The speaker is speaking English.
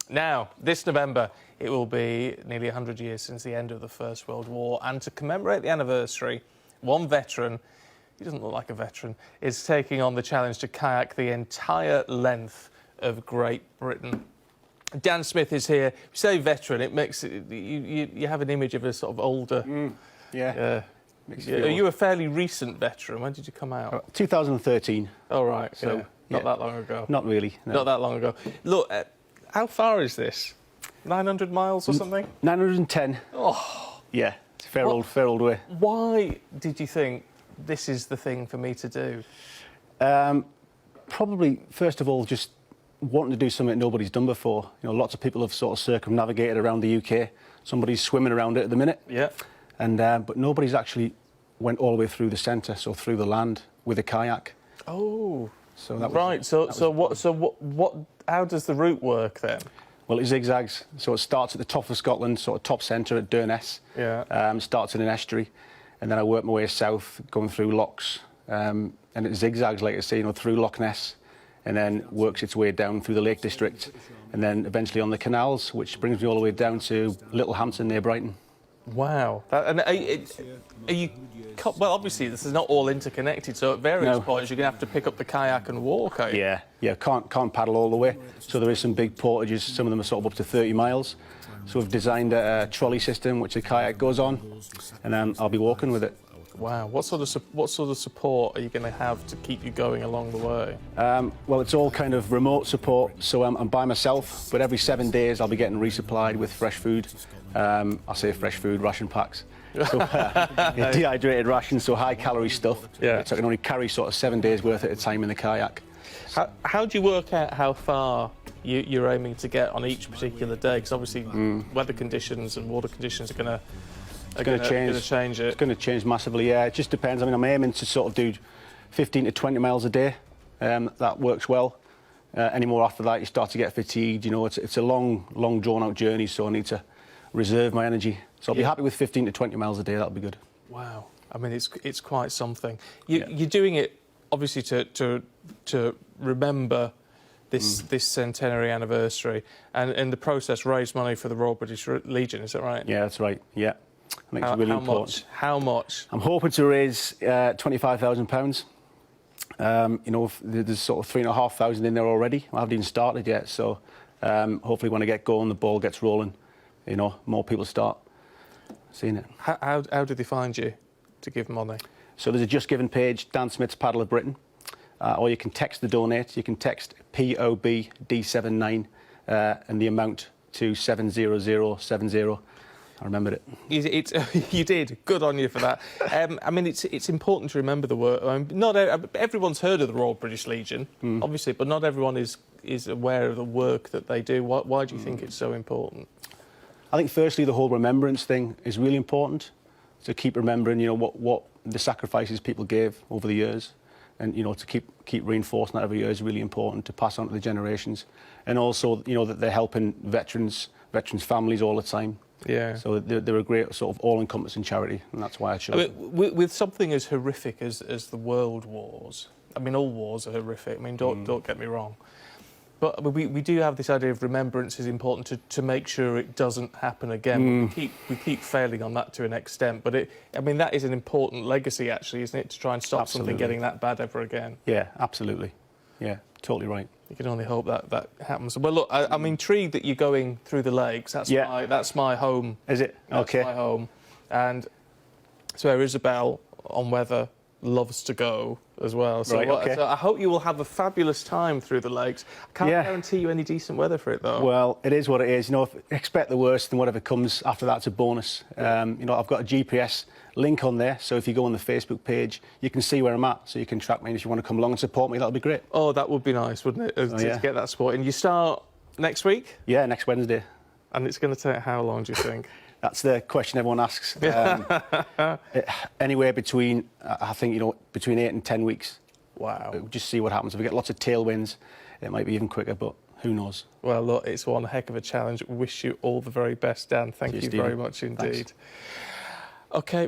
Now, this November, it will be nearly 100 years since the end of the First World War, and to commemorate the anniversary, one veteran, he doesn't look like a veteran, is taking on the challenge to kayak the entire length of Great Britain. Dan Smith is here. We say veteran, it makes it, you have an image of a sort of older... Yeah. Are you a fairly recent veteran? When did you come out? 2013. Oh, right. So, yeah. Not that long ago. Not really. No. Not that long ago. Look, how far is this? 900 miles or something? 910. Oh. Yeah, it's a fair old way. Why did you think this is the thing for me to do? Probably, first of all, just wanting to do something nobody's done before. You know, lots of people have sort of circumnavigated around the UK. Somebody's swimming around it at the minute. Yeah. And but nobody's actually went all the way through the centre, so through the land with a kayak. Oh. So that right. How does the route work then? Well, it zigzags. So it starts at the top of Scotland, sort of top centre at Durness. Yeah. Starts in an estuary, and then I work my way south, going through lochs, and it zigzags, like I say, through Loch Ness, and then works its way down through the Lake District, and then eventually on the canals, which brings me all the way down to Littlehampton near Brighton. Wow. And are you... Well, obviously, this is not all interconnected, so at various points you're going to have to pick up the kayak and walk, are you? Yeah. Can't paddle all the way. So there is some big portages. Some of them are sort of up to 30 miles. So we've designed a trolley system which the kayak goes on, and then I'll be walking with it. Wow. What sort of support are you going to have to keep you going along the way? Well, it's all kind of remote support, so I'm by myself, but every 7 days I'll be getting resupplied with fresh food. I say fresh food, ration packs. So, dehydrated rations, so high-calorie stuff. Yeah. So I can only carry sort of 7 days' worth at a time in the kayak. How do you work out how far you're aiming to get on each particular day? Because obviously weather conditions and water conditions are going to change it. It's going to change massively, yeah. It just depends. I mean, I'm aiming to sort of do 15 to 20 miles a day. That works well. Any more after that, you start to get fatigued. You know, it's a long, drawn-out journey, so I need to reserve my energy. So I'll be happy with 15 to 20 miles a day. That'll be good. Wow. I mean, it's quite something. You're doing it, obviously, to remember this centenary anniversary, and in the process raise money for the Royal British Legion. Is that right? Yeah, that's right. Yeah. I think it's really important. How much? I'm hoping to raise £25,000. You know, there's sort of 3,500 in there already. I haven't even started yet, so hopefully when I get going, the ball gets rolling. You know, more people start seeing it. How did they find you to give money? So there's a Just Giving page, Dan Smith's Paddle of Britain, or you can text the donate. You can text POBD79 and the amount to 70070. I remembered it. You did. Good on you for that. I mean, it's important to remember the work. Not everyone's heard of the Royal British Legion, obviously, but not everyone is aware of the work that they do. Why do you think it's so important? I think, firstly, the whole remembrance thing is really important. To keep remembering, you know, what the sacrifices people gave over the years, and you know, to keep reinforcing that every year is really important to pass on to the generations, and also, you know, that they're helping veterans' families all the time. Yeah. So they're a great sort of all-encompassing charity, and that's why I chose it. With something as horrific as the World Wars, I mean, all wars are horrific. I mean, don't get me wrong. But we do have this idea of remembrance is important to make sure it doesn't happen again. We keep failing on that to an extent. But I mean, that is an important legacy, actually, isn't it, to try and stop something getting that bad ever again? Yeah, absolutely. Yeah, totally right. You can only hope that happens. Well, look, I'm intrigued that you're going through the lakes. That's my home. Is it? Okay. That's my home. And so Isabel on weather loves to go as well. So, so I hope you will have a fabulous time through the lakes. I can't guarantee you any decent weather for it, though. Well, it is what it is. You know, expect the worst, and whatever comes after that's a bonus. You know, I've got a GPS link on there, so if you go on the Facebook page, you can see where I'm at, so you can track me. And if you want to come along and support me, that'll be great. Oh, that would be nice, wouldn't it, to get that support? And you start next week? Yeah, next Wednesday. And it's going to take how long, do you think? That's the question everyone asks. Anywhere between, I think, you know, between 8 and 10 weeks. Wow. We'll just see what happens. If we get lots of tailwinds, it might be even quicker, but who knows? Well, look, it's one heck of a challenge. Wish you all the very best, Dan. Thank you very much indeed. Thanks. OK.